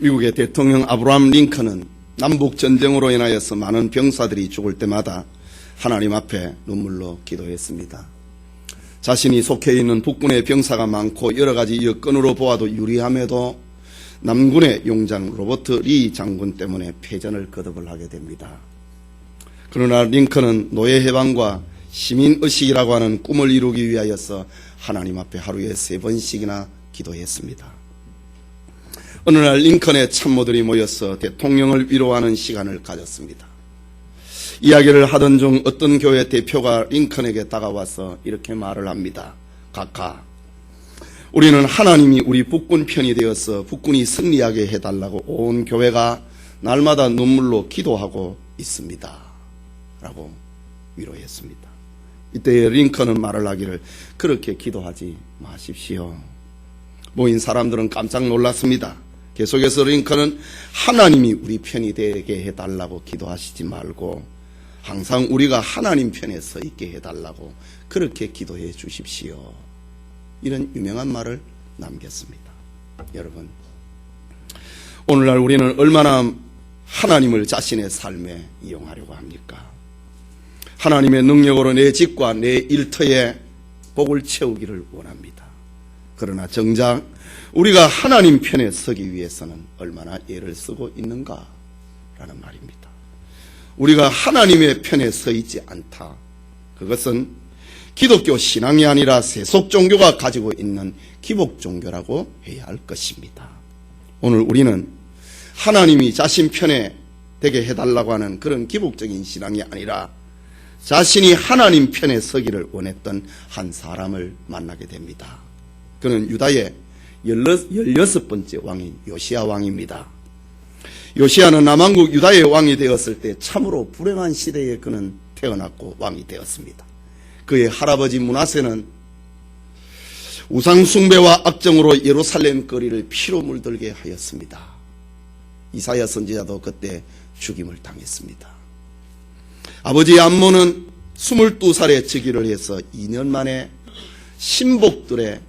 미국의 대통령 아브라함 링컨은 남북전쟁으로 인하여서 많은 병사들이 죽을 때마다 하나님 앞에 눈물로 기도했습니다. 자신이 속해 있는 북군의 병사가 많고 여러 가지 여건으로 보아도 유리함에도 남군의 용장 로버트 리 장군 때문에 패전을 거듭을 하게 됩니다. 그러나 링컨은 노예 해방과 시민의식이라고 하는 꿈을 이루기 위하여서 하나님 앞에 하루에 3번씩이나 기도했습니다. 어느 날 링컨의 참모들이 모여서 대통령을 위로하는 시간을 가졌습니다. 이야기를 하던 중 어떤 교회 대표가 링컨에게 다가와서 이렇게 말을 합니다. 각하, 우리는 하나님이 우리 북군 편이 되어서 북군이 승리하게 해달라고 온 교회가 날마다 눈물로 기도하고 있습니다. 라고 위로했습니다. 이때 링컨은 말을 하기를, 그렇게 기도하지 마십시오. 모인 사람들은 깜짝 놀랐습니다. 계속해서 링컨은 하나님이 우리 편이 되게 해달라고 기도하시지 말고 항상 우리가 하나님 편에 서 있게 해달라고 그렇게 기도해 주십시오. 이런 유명한 말을 남겼습니다. 여러분, 오늘날 우리는 얼마나 하나님을 자신의 삶에 이용하려고 합니까? 하나님의 능력으로 내 집과 내 일터에 복을 채우기를 원합니다. 그러나 정작 우리가 하나님 편에 서기 위해서는 얼마나 애를 쓰고 있는가라는 말입니다. 우리가 하나님의 편에 서 있지 않다. 그것은 기독교 신앙이 아니라 세속 종교가 가지고 있는 기복 종교라고 해야 할 것입니다. 오늘 우리는 하나님이 자신 편에 되게 해달라고 하는 그런 기복적인 신앙이 아니라 자신이 하나님 편에 서기를 원했던 한 사람을 만나게 됩니다. 그는 유다의 16번째 왕인 요시야 왕입니다. 요시야는 남왕국 유다의 왕이 되었을 때 참으로 불행한 시대에 그는 태어났고 왕이 되었습니다. 그의 할아버지 므낫세는 우상 숭배와 악정으로 예루살렘 거리를 피로 물들게 하였습니다. 이사야 선지자도 그때 죽임을 당했습니다. 아버지 암몬은 22살에 즉위를 해서 2년 만에 신복들의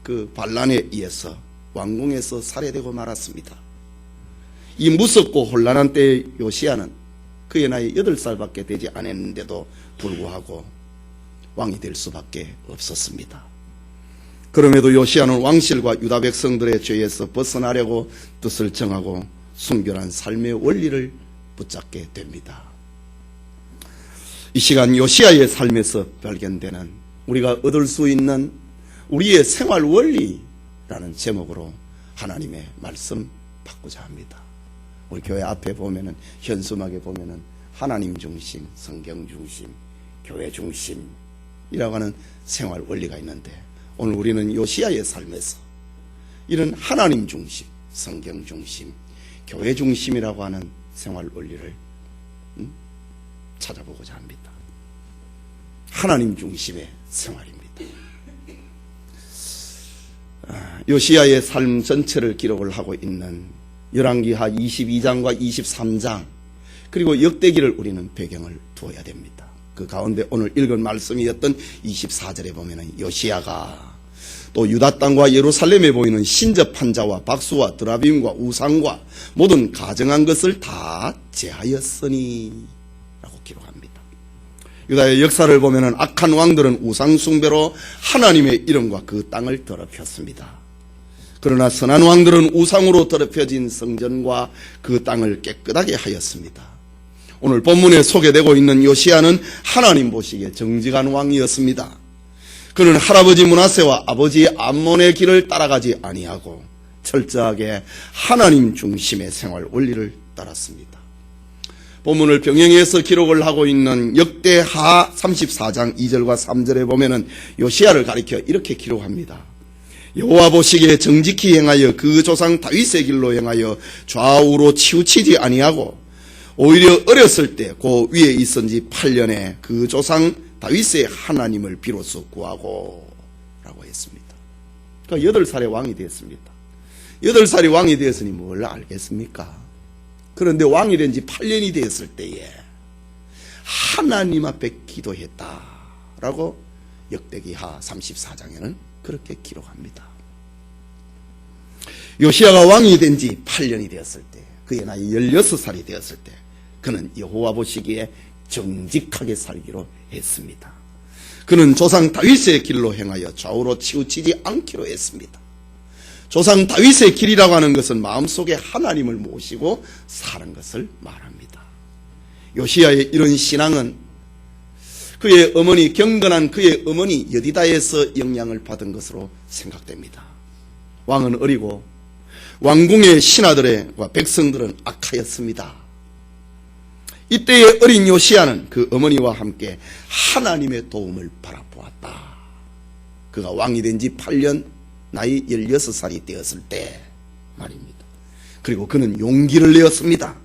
그 반란에 의해서 왕궁에서 살해되고 말았습니다. 이 무섭고 혼란한 때의 요시야는 그의 나이 8살밖에 되지 않았는데도 불구하고 왕이 될 수밖에 없었습니다. 그럼에도 요시야는 왕실과 유다 백성들의 죄에서 벗어나려고 뜻을 정하고 순결한 삶의 원리를 붙잡게 됩니다. 이 시간 요시야의 삶에서 발견되는 우리가 얻을 수 있는 우리의 생활 원리라는 제목으로 하나님의 말씀 받고자 합니다. 우리 교회 앞에 보면은 현수막에 보면은 하나님 중심, 성경 중심, 교회 중심이라고 하는 생활 원리가 있는데 오늘 우리는 요시야의 삶에서 이런 하나님 중심, 성경 중심, 교회 중심이라고 하는 생활 원리를 찾아보고자 합니다. 하나님 중심의 생활입니다. 요시야의 삶 전체를 기록을 하고 있는 열왕기하 22장과 23장 그리고 역대기를 우리는 배경을 두어야 됩니다. 그 가운데 오늘 읽은 말씀이었던 24절에 보면은 요시야가 또 유다 땅과 예루살렘에 보이는 신접한 자와 박수와 드라빔과 우상과 모든 가증한 것을 다 제하였으니 라고 기록합니다. 유다의 역사를 보면은 악한 왕들은 우상 숭배로 하나님의 이름과 그 땅을 더럽혔습니다. 그러나 선한 왕들은 우상으로 더럽혀진 성전과 그 땅을 깨끗하게 하였습니다. 오늘 본문에 소개되고 있는 요시야는 하나님 보시기에 정직한 왕이었습니다. 그는 할아버지 므낫세와 아버지 암몬의 길을 따라가지 아니하고 철저하게 하나님 중심의 생활 원리를 따랐습니다. 본문을 병행해서 기록을 하고 있는 역대하 34장 2절과 3절에 보면은 요시야를 가리켜 이렇게 기록합니다. 여호와 보시기에 정직히 행하여 그 조상 다윗의 길로 행하여 좌우로 치우치지 아니하고 오히려 어렸을 때 그 위에 있은 지 8년에 그 조상 다윗의 하나님을 비로소 구하고 라고 했습니다. 그러니까 8살에 왕이 되었습니다. 8살이 왕이 되었으니 뭘 알겠습니까? 그런데 왕이 된 지 8년이 되었을 때에 하나님 앞에 기도했다라고 역대기하 34장에는 그렇게 기록합니다. 요시야가 왕이 된 지 8년이 되었을 때, 그의 나이 16살이 되었을 때 그는 여호와 보시기에 정직하게 살기로 했습니다. 그는 조상 다윗의 길로 행하여 좌우로 치우치지 않기로 했습니다. 조상 다윗의 길이라고 하는 것은 마음속에 하나님을 모시고 사는 것을 말합니다. 요시야의 이런 신앙은 그의 어머니, 경건한 그의 어머니 여디다에서 영향을 받은 것으로 생각됩니다. 왕은 어리고 왕궁의 신하들과 백성들은 악하였습니다. 이때의 어린 요시야는 그 어머니와 함께 하나님의 도움을 바라보았다. 그가 왕이 된 지 8년, 나이 16살이 되었을 때 말입니다. 그리고 그는 용기를 내었습니다.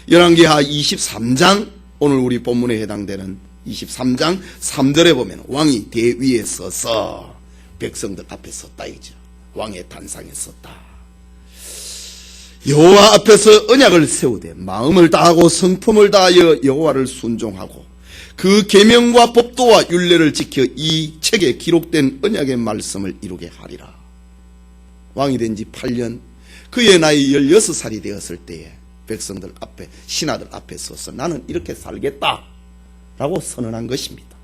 열왕기하 23장, 오늘 우리 본문에 해당되는 23장 3절에 보면 왕이 대위에 서서 백성들 앞에 섰다 이죠. 왕의 단상에 섰다. 여호와 앞에서 언약을 세우되 마음을 다하고 성품을 다하여 여호와를 순종하고 그 계명과 법도와 율례를 지켜 이 책에 기록된 언약의 말씀을 이루게 하리라. 왕이 된 지 8년, 그의 나이 16살이 되었을 때에 백성들 앞에, 신하들 앞에 서서 나는 이렇게 살겠다 라고 선언한 것입니다.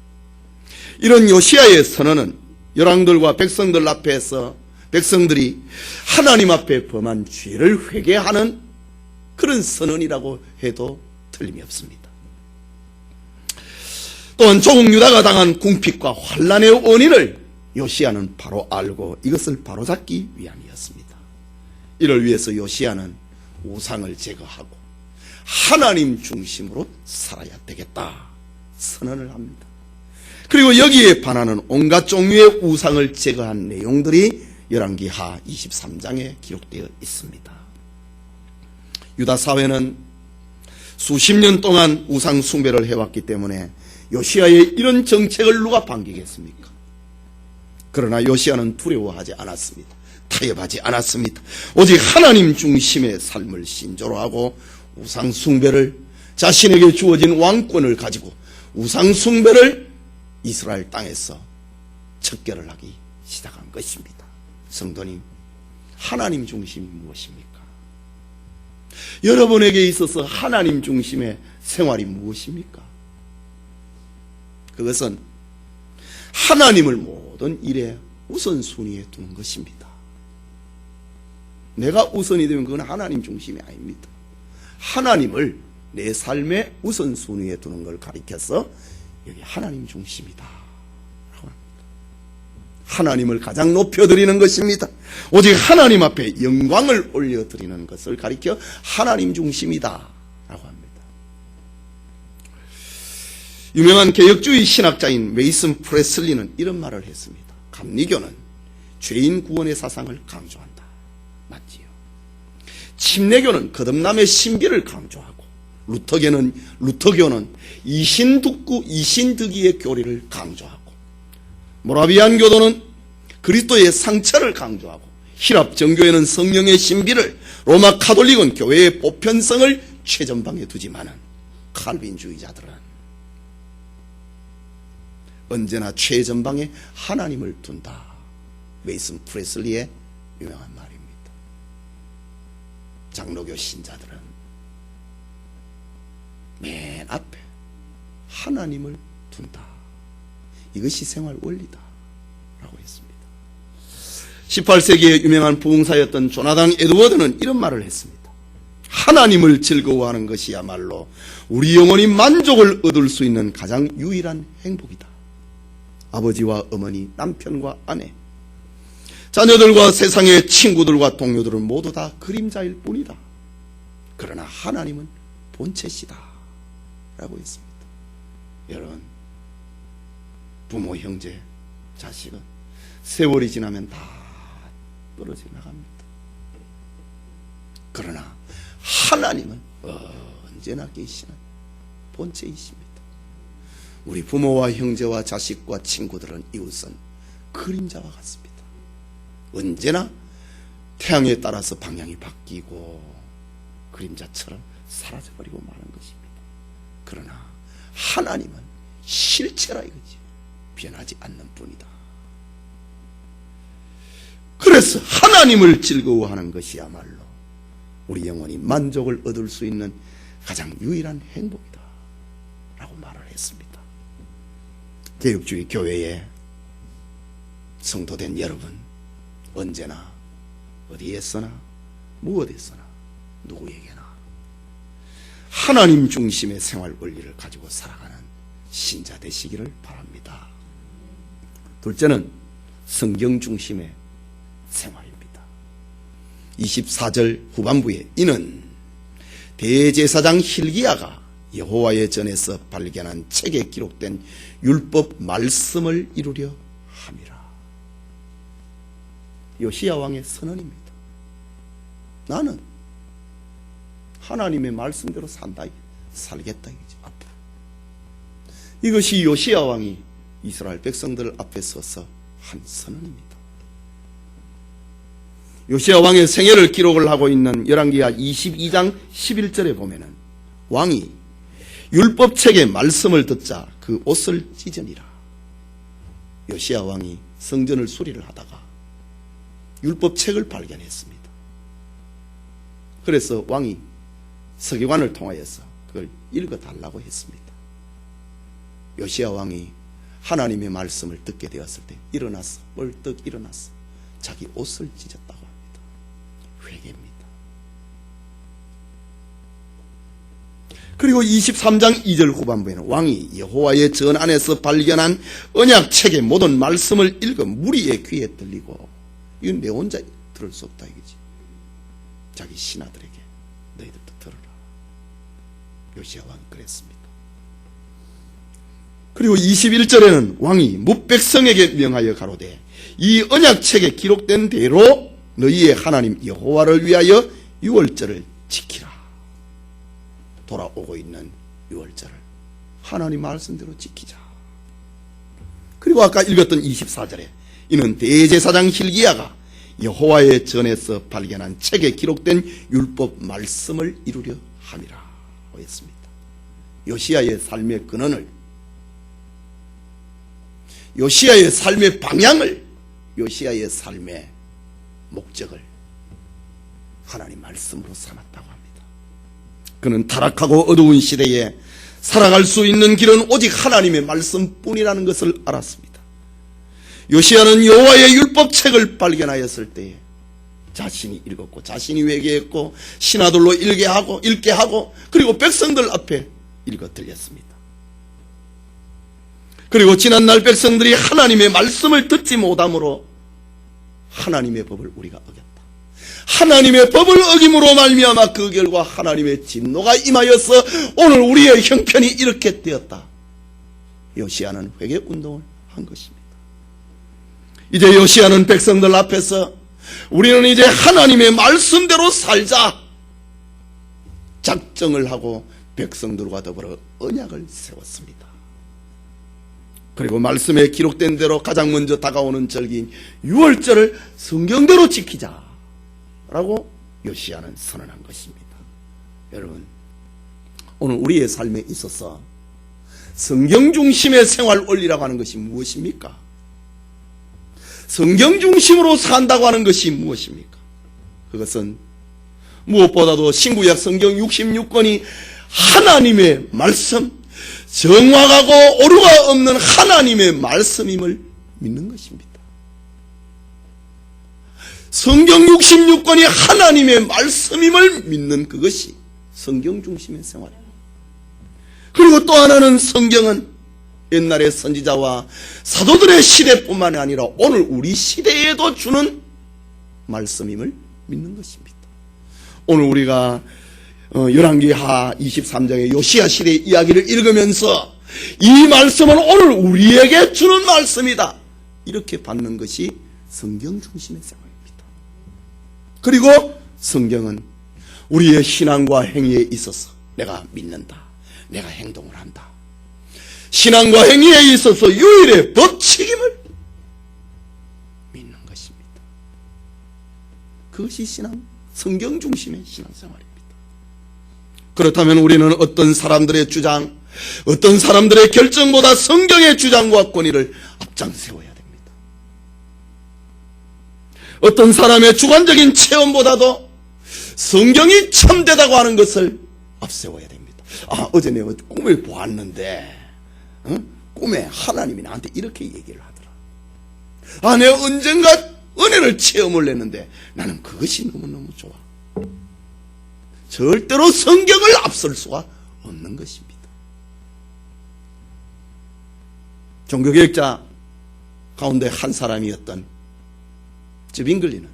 이런 요시야의 선언은 열왕들과 백성들 앞에서 백성들이 하나님 앞에 범한 죄를 회개하는 그런 선언이라고 해도 틀림이 없습니다. 또한 조국 유다가 당한 궁핍과 환란의 원인을 요시야는 바로 알고 이것을 바로잡기 위함이었습니다. 이를 위해서 요시야는 우상을 제거하고 하나님 중심으로 살아야 되겠다 선언을 합니다. 그리고 여기에 반하는 온갖 종류의 우상을 제거한 내용들이 열왕기하 23장에 기록되어 있습니다. 유다 사회는 수십 년 동안 우상 숭배를 해왔기 때문에 요시야의 이런 정책을 누가 반기겠습니까? 그러나 요시야는 두려워하지 않았습니다. 타협하지 않았습니다. 오직 하나님 중심의 삶을 신조로 하고 우상 숭배를, 자신에게 주어진 왕권을 가지고 우상 숭배를 이스라엘 땅에서 척결을 하기 시작한 것입니다. 성도님, 하나님 중심이 무엇입니까? 여러분에게 있어서 하나님 중심의 생활이 무엇입니까? 그것은 하나님을 모든 일에 우선순위에 두는 것입니다. 내가 우선이 되면 그건 하나님 중심이 아닙니다. 하나님을 내 삶의 우선순위에 두는 걸 가리켜서 여기 하나님 중심이다. 하나님을 가장 높여드리는 것입니다. 오직 하나님 앞에 영광을 올려드리는 것을 가리켜 하나님 중심이다 라고 합니다. 유명한 개혁주의 신학자인 메이슨 프레슬리는 이런 말을 했습니다. 감리교는 죄인 구원의 사상을 강조한다. 맞지요? 침례교는 거듭남의 신비를 강조하고 루터교는 이신득기의 교리를 강조하고 모라비안 교도는 그리스도의 상처를 강조하고 히랍 정교회는 성령의 신비를, 로마 카톨릭은 교회의 보편성을 최전방에 두지만은 칼빈주의자들은 언제나 최전방에 하나님을 둔다. 메이슨 프레슬리의 유명한 말입니다. 장로교 신자들은 맨 앞에 하나님을 둔다. 이것이 생활 원리다 라고 했습니다. 18세기의 유명한 부흥사였던 조나단 에드워드는 이런 말을 했습니다. 하나님을 즐거워하는 것이야말로 우리 영혼이 만족을 얻을 수 있는 가장 유일한 행복이다. 아버지와 어머니, 남편과 아내, 자녀들과 세상의 친구들과 동료들은 모두 다 그림자일 뿐이다. 그러나 하나님은 본체시다 라고 했습니다. 여러분, 부모, 형제, 자식은 세월이 지나면 다 떨어져 나갑니다. 그러나 하나님은 언제나 계시는 본체이십니다. 우리 부모와 형제와 자식과 친구들은 이웃은 그림자와 같습니다. 언제나 태양에 따라서 방향이 바뀌고 그림자처럼 사라져버리고 마는 것입니다. 그러나 하나님은 실체라 이거지. 변하지 않는 뿐이다. 그래서 하나님을 즐거워하는 것이야말로 우리 영혼이 만족을 얻을 수 있는 가장 유일한 행복이다 라고 말을 했습니다. 개혁주의 교회에 성도된 여러분, 언제나 어디에서나 무엇에서나 누구에게나 하나님 중심의 생활 원리를 가지고 살아가는 신자 되시기를 바랍니다. 둘째는 성경 중심의 생활입니다. 24절 후반부에 이는 대제사장 hil기야가 여호와의 전에서 발견한 책에 기록된 율법 말씀을 이루려 함이라. 요시야 왕의 선언입니다. 나는 하나님의 말씀대로 살겠다 이거지. 앞으로 이것이 요시야 왕이 이스라엘 백성들 앞에 서서 한 선언입니다. 요시야 왕의 생애를 기록을 하고 있는 열왕기하 22장 11절에 보면은 왕이 율법책의 말씀을 듣자 그 옷을 찢으니라. 요시야 왕이 성전을 수리를 하다가 율법책을 발견했습니다. 그래서 왕이 서기관을 통하여서 그걸 읽어달라고 했습니다. 요시야 왕이 하나님의 말씀을 듣게 되었을 때 일어나서 벌떡 일어나서 자기 옷을 찢었다고 합니다. 회개입니다. 그리고 23장 2절 후반부에는 왕이 여호와의 전 안에서 발견한 언약책의 모든 말씀을 읽어 무리의 귀에 들리고 이건 내 혼자 들을 수 없다 이거지. 자기 신하들에게 너희들도 들어라. 요시야 왕이 그랬습니다. 그리고 21절에는 왕이 뭇백성에게 명하여 가로되 이 언약책에 기록된 대로 너희의 하나님 여호와를 위하여 유월절을 지키라. 돌아오고 있는 유월절을 하나님 말씀대로 지키자. 그리고 아까 읽었던 24절에 이는 대제사장 hil기야가 여호와의 전에서 발견한 책에 기록된 율법 말씀을 이루려 함이라 했습니다. 요시야의 삶의 근원을, 요시야의 삶의 방향을, 요시야의 삶의 목적을 하나님 말씀으로 삼았다고 합니다. 그는 타락하고 어두운 시대에 살아갈 수 있는 길은 오직 하나님의 말씀뿐이라는 것을 알았습니다. 요시야는 여호와의 율법책을 발견하였을 때에 자신이 읽었고 자신이 회개했고 신하들로 읽게 하고 그리고 백성들 앞에 읽어 들렸습니다. 그리고 지난날 백성들이 하나님의 말씀을 듣지 못함으로 하나님의 법을 우리가 어겼다. 하나님의 법을 어김으로 말미암아 그 결과 하나님의 진노가 임하여서 오늘 우리의 형편이 이렇게 되었다. 요시야는 회개운동을 한 것입니다. 이제 요시야는 백성들 앞에서 우리는 이제 하나님의 말씀대로 살자 작정을 하고 백성들과 더불어 언약을 세웠습니다. 그리고 말씀에 기록된 대로 가장 먼저 다가오는 절기인 유월절을 성경대로 지키자 라고 요시야는 선언한 것입니다. 여러분, 오늘 우리의 삶에 있어서 성경 중심의 생활 원리라고 하는 것이 무엇입니까? 성경 중심으로 산다고 하는 것이 무엇입니까? 그것은 무엇보다도 신구약 성경 66권이 하나님의 말씀, 정확하고 오류가 없는 하나님의 말씀임을 믿는 것입니다. 성경 66권이 하나님의 말씀임을 믿는 그것이 성경 중심의 생활입니다. 그리고 또 하나는 성경은 옛날의 선지자와 사도들의 시대뿐만 아니라 오늘 우리 시대에도 주는 말씀임을 믿는 것입니다. 오늘 우리가 열왕기하 23장의 요시야 시대의 이야기를 읽으면서 이 말씀은 오늘 우리에게 주는 말씀이다 이렇게 받는 것이 성경 중심의 생활입니다. 그리고 성경은 우리의 신앙과 행위에 있어서 내가 믿는다, 내가 행동을 한다, 신앙과 행위에 있어서 유일의 법칙임을 믿는 것입니다. 그것이 성경 중심의 신앙생활입니다. 그렇다면 우리는 어떤 사람들의 주장, 어떤 사람들의 결정보다 성경의 주장과 권위를 앞장세워야 됩니다. 어떤 사람의 주관적인 체험보다도 성경이 참되다고 하는 것을 앞세워야 됩니다. 어제 내가 꿈을 보았는데 꿈에 하나님이 나한테 이렇게 얘기를 하더라. 내가 언젠가 은혜를 체험을 했는데 나는 그것이 너무너무 좋아. 절대로 성경을 앞설 수가 없는 것입니다. 종교개혁자 가운데 한 사람이었던 즈빙글리는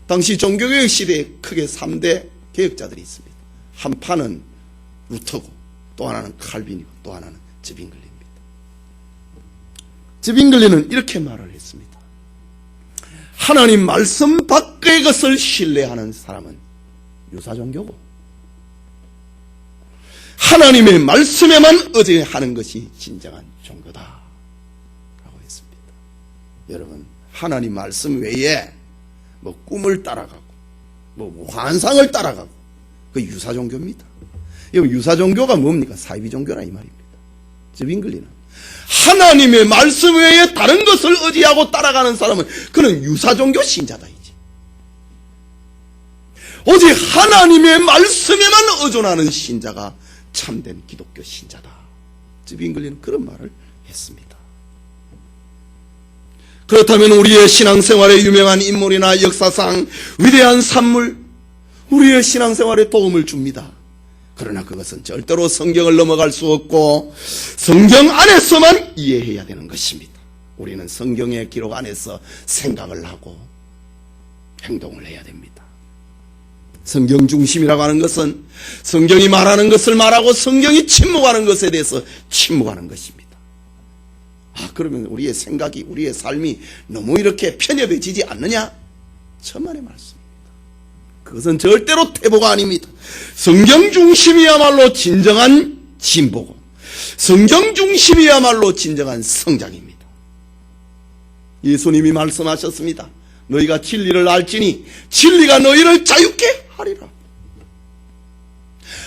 당시 종교개혁 시대에 크게 3대 개혁자들이 있습니다. 한 파는 루터고 또 하나는 칼빈이고 또 하나는 즈빙글리입니다. 즈빙글리는 이렇게 말을 했습니다. 하나님 말씀 밖의 것을 신뢰하는 사람은 유사종교고 하나님의 말씀에만 의지하는 것이 진정한 종교다 라고 했습니다. 여러분, 하나님 말씀 외에 꿈을 따라가고 환상을 따라가고 그 유사종교입니다. 유사종교가 뭡니까? 사이비종교라 이 말입니다. 즈빙글리는 하나님의 말씀 외에 다른 것을 의지하고 따라가는 사람은 그는 유사종교 신자다 이지. 오직 하나님의 말씀에만 의존하는 신자가 참된 기독교 신자다. 즈빙글리는 그런 말을 했습니다. 그렇다면 우리의 신앙생활에 유명한 인물이나 역사상 위대한 산물, 우리의 신앙생활에 도움을 줍니다. 그러나 그것은 절대로 성경을 넘어갈 수 없고 성경 안에서만 이해해야 되는 것입니다. 우리는 성경의 기록 안에서 생각을 하고 행동을 해야 됩니다. 성경 중심이라고 하는 것은 성경이 말하는 것을 말하고 성경이 침묵하는 것에 대해서 침묵하는 것입니다. 그러면 우리의 생각이, 우리의 삶이 너무 이렇게 편협해지지 않느냐? 천만의 말씀입니다. 그것은 절대로 퇴보가 아닙니다. 성경 중심이야말로 진정한 진보고 성경 중심이야말로 진정한 성장입니다. 예수님이 말씀하셨습니다. 너희가 진리를 알지니 진리가 너희를 자유케 하리라.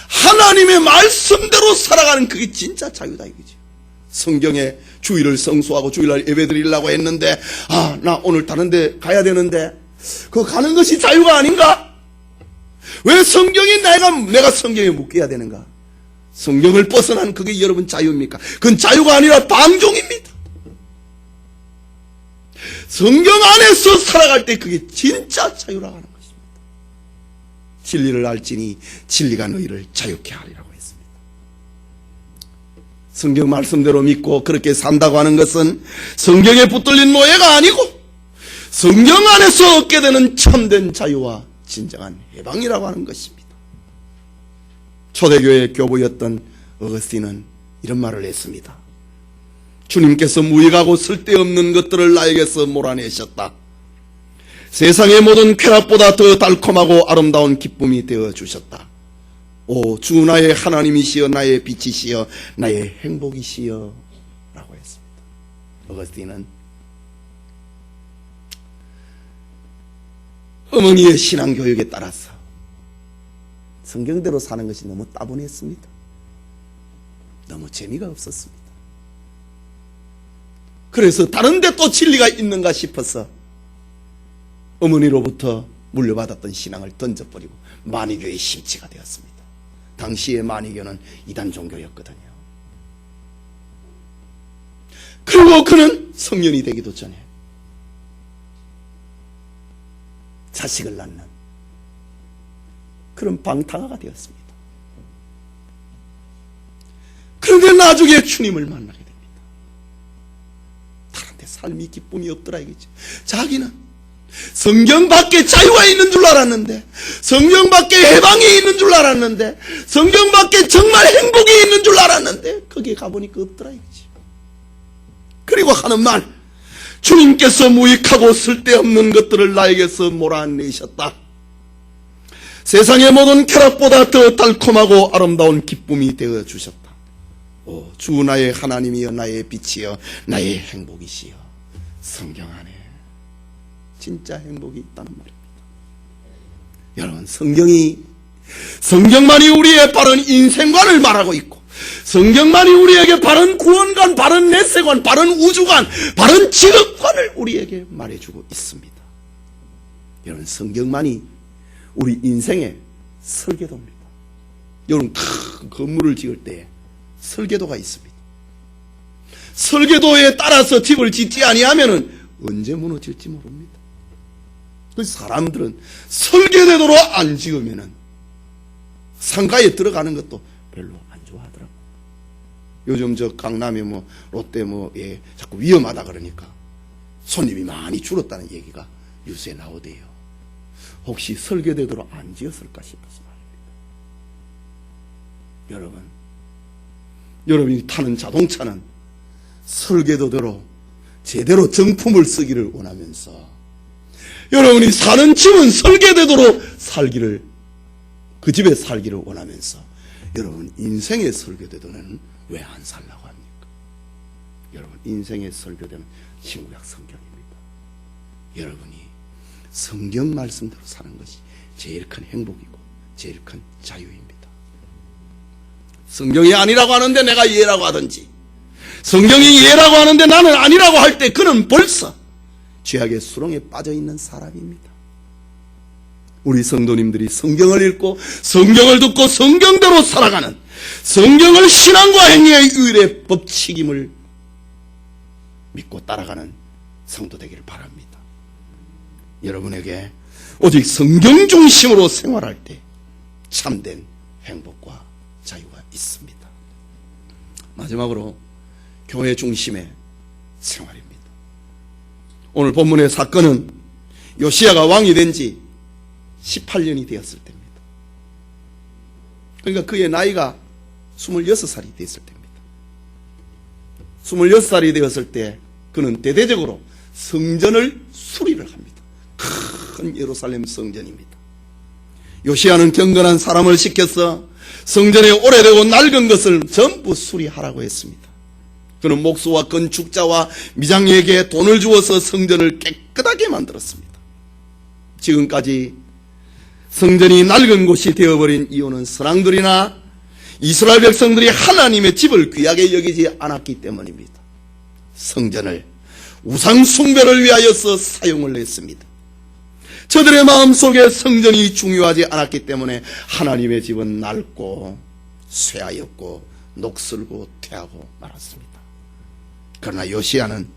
하나님의 말씀대로 살아가는 그게 진짜 자유다 이거죠. 성경에 주일을 성수하고 주일날 예배 드리려고 했는데 나 오늘 다른 데 가야 되는데 그 가는 것이 자유가 아닌가? 왜 성경이 내가 성경에 묶여야 되는가? 성경을 벗어난 그게 여러분 자유입니까? 그건 자유가 아니라 방종입니다. 성경 안에서 살아갈 때 그게 진짜 자유라고 하는 것입니다. 진리를 알지니 진리가 너희를 자유케 하리라고 했습니다. 성경 말씀대로 믿고 그렇게 산다고 하는 것은 성경에 붙들린 노예가 아니고 성경 안에서 얻게 되는 참된 자유와 진정한 해방이라고 하는 것입니다. 초대교회의 교부였던 어거스틴은 이런 말을 했습니다. 주님께서 무익하고 쓸데없는 것들을 나에게서 몰아내셨다. 세상의 모든 쾌락보다 더 달콤하고 아름다운 기쁨이 되어주셨다. 오, 주 나의 하나님이시여 나의 빛이시여 나의 행복이시여 라고 했습니다. 어거스틴은 어머니의 신앙교육에 따라서 성경대로 사는 것이 너무 따분했습니다. 너무 재미가 없었습니다. 그래서 다른 데 또 진리가 있는가 싶어서 어머니로부터 물려받았던 신앙을 던져버리고 마니교의 심취가 되었습니다. 당시의 마니교는 이단 종교였거든요. 그리고 그는 성년이 되기도 전에 자식을 낳는 그런 방탕아가 되었습니다. 그런데 나중에 주님을 만나게 됩니다. 다른 데 삶이 기쁨이 없더라 이거죠. 자기는 성경 밖에 자유가 있는 줄 알았는데, 성경 밖에 해방이 있는 줄 알았는데, 성경 밖에 정말 행복이 있는 줄 알았는데 거기에 가보니까 없더라 이거지. 그리고 하는 말, 주님께서 무익하고 쓸데없는 것들을 나에게서 몰아내셨다. 세상의 모든 쾌락보다 더 달콤하고 아름다운 기쁨이 되어주셨다. 오, 주 나의 하나님이여 나의 빛이여 나의 행복이시여. 성경 안에 진짜 행복이 있다는 말입니다. 여러분, 성경만이 우리의 바른 인생관을 말하고 있고 성경만이 우리에게 바른 구원관, 바른 내세관, 바른 우주관, 바른 직업관을 우리에게 말해주고 있습니다. 여러분, 성경만이 우리 인생의 설계도입니다. 여러분, 큰 건물을 지을 때 설계도가 있습니다. 설계도에 따라서 집을 짓지 아니하면 언제 무너질지 모릅니다. 그래서 사람들은 설계대로로 안 지으면 상가에 들어가는 것도 별로 안 좋아하더라고요. 요즘 저 강남에 롯데 자꾸 위험하다 그러니까 손님이 많이 줄었다는 얘기가 뉴스에 나오대요. 혹시 설계대로 안 지었을까 싶어서 말입니다. 여러분이 타는 자동차는 설계도대로 제대로 정품을 쓰기를 원하면서, 여러분이 사는 집은 설계대로 그 집에 살기를 원하면서, 여러분 인생의 설계대로는 왜 안 살라고 합니까? 여러분, 인생의 설계대는 신구약 성경입니다. 여러분이 성경 말씀대로 사는 것이 제일 큰 행복이고 제일 큰 자유입니다. 성경이 아니라고 하는데 내가 예라고 하든지, 성경이 예라고 하는데 나는 아니라고 할 때 그는 벌써 죄악의 수렁에 빠져 있는 사람입니다. 우리 성도님들이 성경을 읽고 성경을 듣고 성경대로 살아가는, 성경을 신앙과 행위의 유일의 법칙임을 믿고 따라가는 성도 되기를 바랍니다. 여러분에게 오직 성경 중심으로 생활할 때 참된 행복과 자유가 있습니다. 마지막으로 교회 중심의 생활입니다. 오늘 본문의 사건은 요시야가 왕이 된 지 18년이 되었을 때입니다. 그러니까 그의 나이가 26살이 되었을 때입니다. 26살이 되었을 때 그는 대대적으로 성전을 수리를 합니다. 큰 예루살렘 성전입니다. 요시야는 경건한 사람을 시켜서 성전에 오래되고 낡은 것을 전부 수리하라고 했습니다. 그는 목수와 건축자와 미장에게 돈을 주어서 성전을 깨끗하게 만들었습니다. 지금까지 성전이 낡은 곳이 되어버린 이유는 선왕들이나 이스라엘 백성들이 하나님의 집을 귀하게 여기지 않았기 때문입니다. 성전을 우상 숭배를 위하여서 사용을 했습니다. 저들의 마음속에 성전이 중요하지 않았기 때문에 하나님의 집은 낡고 쇠하였고 녹슬고 퇴하고 말았습니다. 그러나 요시야는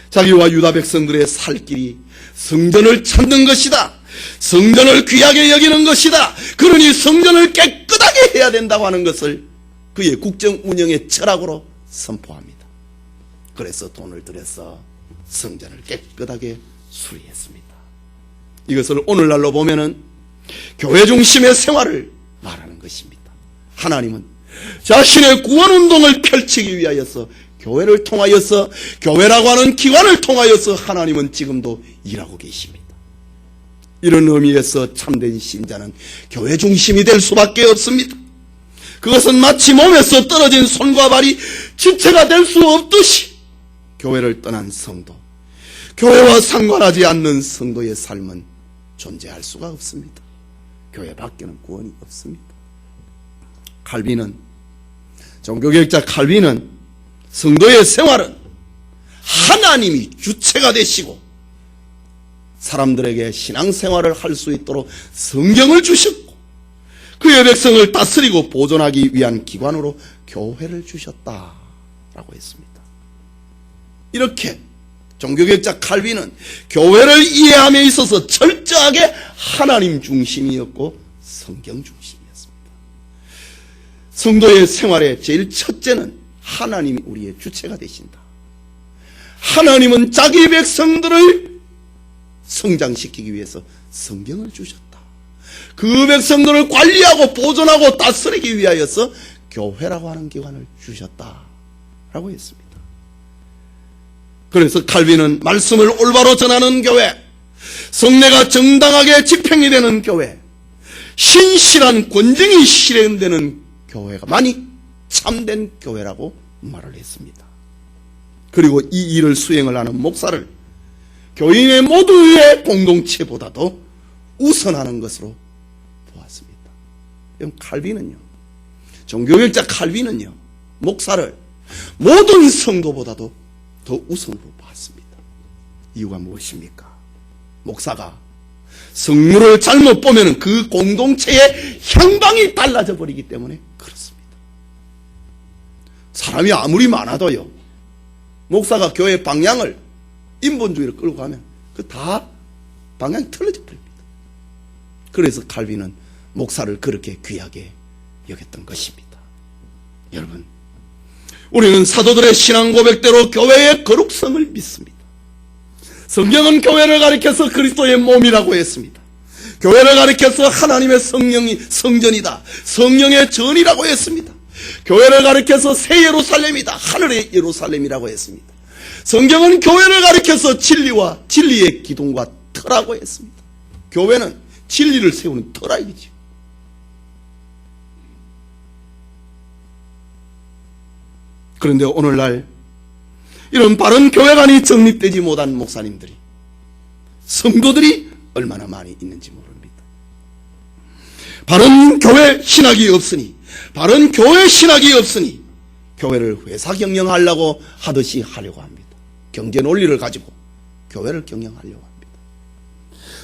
자기와 유다 백성들의 살 길이 성전을 찾는 것이다, 성전을 귀하게 여기는 것이다, 그러니 성전을 깨끗하게 해야 된다고 하는 것을 그의 국정 운영의 철학으로 선포합니다. 그래서 돈을 들여서 성전을 깨끗하게 수리했습니다. 이것을 오늘날로 보면은 교회 중심의 생활을 말하는 것입니다. 하나님은 자신의 구원운동을 펼치기 위하여서 교회를 통하여서, 교회라고 하는 기관을 통하여서 하나님은 지금도 일하고 계십니다. 이런 의미에서 참된 신자는 교회 중심이 될 수밖에 없습니다. 그것은 마치 몸에서 떨어진 손과 발이 지체가 될 수 없듯이 교회를 떠난 성도, 교회와 상관하지 않는 성도의 삶은 존재할 수가 없습니다. 교회 밖에는 구원이 없습니다. 종교개혁자 칼빈은 성도의 생활은 하나님이 주체가 되시고 사람들에게 신앙생활을 할 수 있도록 성경을 주셨고 그의 백성을 다스리고 보존하기 위한 기관으로 교회를 주셨다라고 했습니다. 이렇게 종교개혁자 칼빈은 교회를 이해함에 있어서 철저하게 하나님 중심이었고 성경 중심이었습니다. 성도의 생활의 제일 첫째는 하나님이 우리의 주체가 되신다. 하나님은 자기 백성들을 성장시키기 위해서 성경을 주셨다. 그 백성들을 관리하고 보존하고 다스리기 위하여서 교회라고 하는 기관을 주셨다라고 했습니다. 그래서 칼빈은 말씀을 올바로 전하는 교회, 성례가 정당하게 집행이 되는 교회, 신실한 권정이 실행되는 교회가만이 참된 교회라고 말을 했습니다. 그리고 이 일을 수행을 하는 목사를 교인의 모두의 공동체보다도 우선하는 것으로 보았습니다. 칼빈은요, 종교개혁자 칼빈은요, 목사를 모든 성도보다도 더 우선으로 봤습니다. 이유가 무엇입니까? 목사가 성물을 잘못 보면 그 공동체의 향방이 달라져 버리기 때문에 그렇습니다. 사람이 아무리 많아도요, 목사가 교회 방향을 인본주의로 끌고 가면 그 다 방향이 틀어져 버립니다. 그래서 칼빈은 목사를 그렇게 귀하게 여겼던 것입니다. 여러분, 우리는 사도들의 신앙 고백대로 교회의 거룩성을 믿습니다. 성경은 교회를 가리켜서 그리스도의 몸이라고 했습니다. 교회를 가리켜서 하나님의 성전이다, 성령의 전이라고 했습니다. 교회를 가리켜서 새 예루살렘이다, 하늘의 예루살렘이라고 했습니다. 성경은 교회를 가리켜서 진리와 진리의 기둥과 터라고 했습니다. 교회는 진리를 세우는 터라이죠. 그런데 오늘날 이런 바른 교회관이 정립되지 못한 목사님들이, 성도들이 얼마나 많이 있는지 모릅니다. 바른 교회 신학이 없으니, 바른 교회 신학이 없으니 교회를 회사 경영하려고 하듯이 하려고 합니다. 경제 논리를 가지고 교회를 경영하려고 합니다.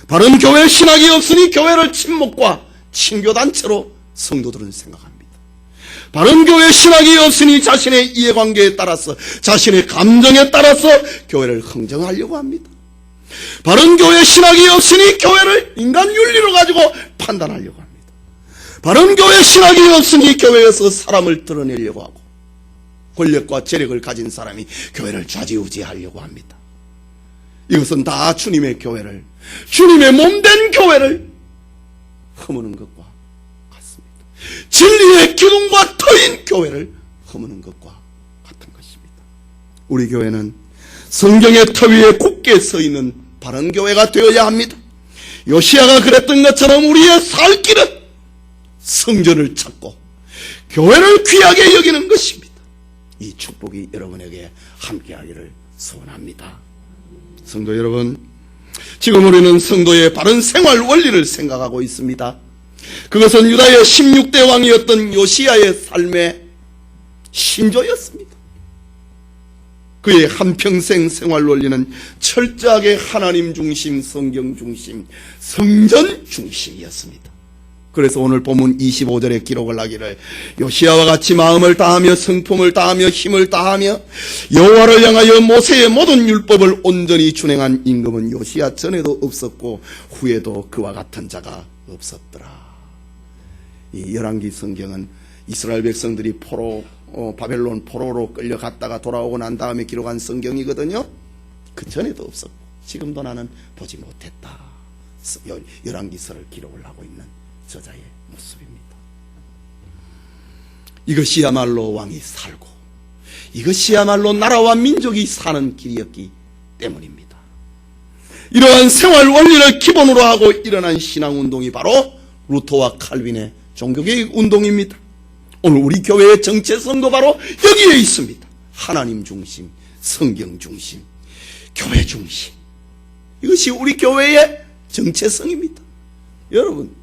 바른 교회 신학이 없으니 교회를 친목과 친교단체로 성도들은 생각합니다. 바른 교회 신학이 없으니 자신의 이해관계에 따라서, 자신의 감정에 따라서 교회를 흥정하려고 합니다. 바른 교회 신학이 없으니 교회를 인간 윤리로 가지고 판단하려고 합니다. 바른 교회 신학이 없으니 교회에서 사람을 드러내려고 하고, 권력과 재력을 가진 사람이 교회를 좌지우지하려고 합니다. 이것은 다 주님의 교회를, 주님의 몸된 교회를 허무는 것과 같습니다. 진리의 기둥과 터인 교회를 허무는 것과 같은 것입니다. 우리 교회는 성경의 터 위에 굳게 서 있는 바른 교회가 되어야 합니다. 요시야가 그랬던 것처럼 우리의 살 길은 성전을 찾고 교회를 귀하게 여기는 것입니다. 이 축복이 여러분에게 함께하기를 소원합니다. 성도 여러분, 지금 우리는 성도의 바른 생활 원리를 생각하고 있습니다. 그것은 유다의 16대 왕이었던 요시야의 삶의 신조였습니다. 그의 한평생 생활 원리는 철저하게 하나님 중심, 성경 중심, 성전 중심이었습니다. 그래서 오늘 본문 25절에 기록을 하기를, 요시야와 같이 마음을 다하며 성품을 다하며 힘을 다하며 여호와를 향하여 모세의 모든 율법을 온전히 준행한 임금은 요시야 전에도 없었고 후에도 그와 같은 자가 없었더라. 이 열왕기 성경은 이스라엘 백성들이 바벨론 포로로 끌려갔다가 돌아오고 난 다음에 기록한 성경이거든요. 그 전에도 없었고 지금도 나는 보지 못했다. 열왕기서를 기록을 하고 있는 저자의 모습입니다. 이것이야말로 왕이 살고, 이것이야말로 나라와 민족이 사는 길이었기 때문입니다. 이러한 생활 원리를 기본으로 하고 일어난 신앙운동이 바로 루터와 칼빈의 종교개혁 운동입니다. 오늘 우리 교회의 정체성도 바로 여기에 있습니다. 하나님 중심, 성경 중심, 교회 중심. 이것이 우리 교회의 정체성입니다. 여러분,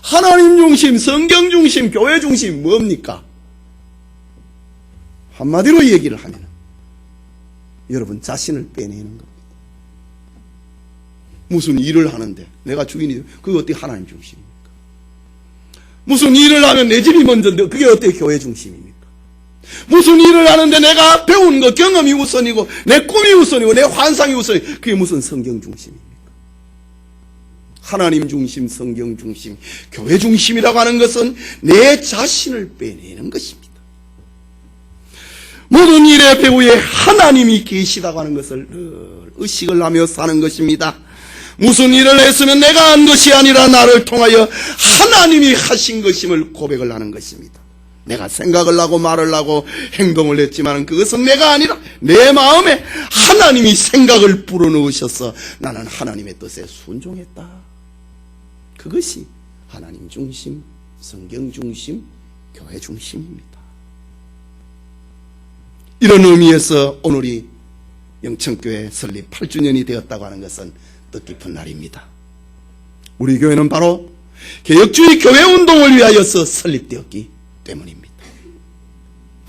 하나님 중심, 성경 중심, 교회 중심 뭡니까? 한마디로 얘기를 하면 여러분 자신을 빼내는 겁니다. 무슨 일을 하는데 내가 주인이, 그게 어떻게 하나님 중심입니까? 무슨 일을 하면 내 집이 먼저인데 그게 어떻게 교회 중심입니까? 무슨 일을 하는데 내가 배운 거, 경험이 우선이고 내 꿈이 우선이고 내 환상이 우선이고 그게 무슨 성경 중심입니까? 하나님 중심, 성경 중심, 교회 중심이라고 하는 것은 내 자신을 빼내는 것입니다. 모든 일의 배후에 하나님이 계시다고 하는 것을 늘 의식을 하며 사는 것입니다. 무슨 일을 했으면 내가 한 것이 아니라 나를 통하여 하나님이 하신 것임을 고백을 하는 것입니다. 내가 생각을 하고 말을 하고 행동을 했지만 그것은 내가 아니라 내 마음에 하나님이 생각을 불어넣으셔서 나는 하나님의 뜻에 순종했다. 그것이 하나님 중심, 성경 중심, 교회 중심입니다. 이런 의미에서 오늘이 영천교회 설립 8주년이 되었다고 하는 것은 뜻깊은 날입니다. 우리 교회는 바로 개혁주의 교회 운동을 위하여서 설립되었기 때문입니다.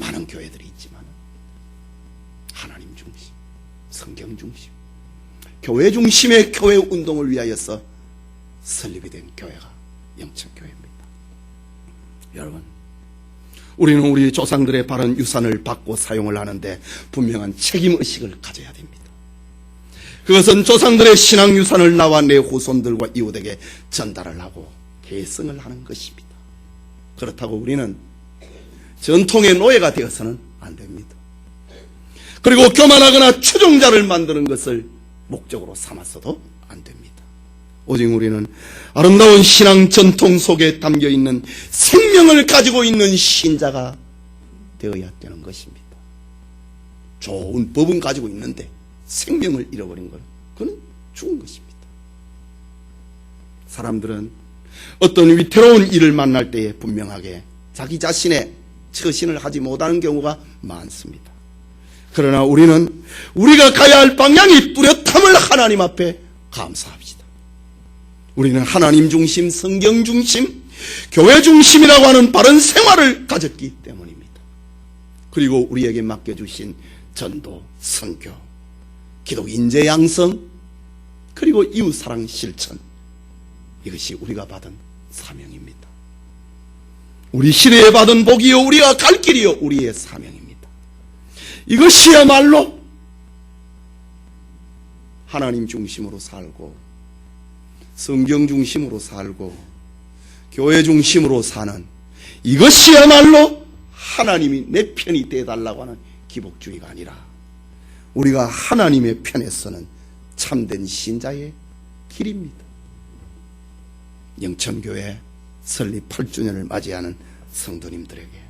많은 교회들이 있지만 하나님 중심, 성경 중심, 교회 중심의 교회 운동을 위하여서 설립이 된 교회가 영천교회입니다. 여러분, 우리는 우리 조상들의 바른 유산을 받고 사용을 하는데 분명한 책임의식을 가져야 됩니다. 그것은 조상들의 신앙 유산을 나와 내 후손들과 이웃에게 전달을 하고 계승을 하는 것입니다. 그렇다고 우리는 전통의 노예가 되어서는 안 됩니다. 그리고 교만하거나 추종자를 만드는 것을 목적으로 삼아서도 안 됩니다. 오직 우리는 아름다운 신앙 전통 속에 담겨있는 생명을 가지고 있는 신자가 되어야 되는 것입니다. 좋은 법은 가지고 있는데 생명을 잃어버린 건 그건 죽은 것입니다. 사람들은 어떤 위태로운 일을 만날 때에 분명하게 자기 자신의 처신을 하지 못하는 경우가 많습니다. 그러나 우리는 우리가 가야 할 방향이 뚜렷함을 하나님 앞에 감사합시다. 우리는 하나님 중심, 성경 중심, 교회 중심이라고 하는 바른 생활을 가졌기 때문입니다. 그리고 우리에게 맡겨주신 전도, 선교, 기독 인재 양성, 그리고 이웃사랑 실천, 이것이 우리가 받은 사명입니다. 우리 시대에 받은 복이요 우리가 갈 길이요 우리의 사명입니다. 이것이야말로 하나님 중심으로 살고 성경 중심으로 살고 교회 중심으로 사는, 이것이야말로 하나님이 내 편이 되어달라고 하는 기복주의가 아니라 우리가 하나님의 편에 서는 참된 신자의 길입니다. 영천교회 설립 8주년을 맞이하는 성도님들에게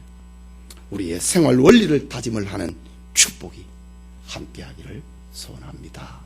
우리의 생활 원리를 다짐을 하는 축복이 함께하기를 소원합니다.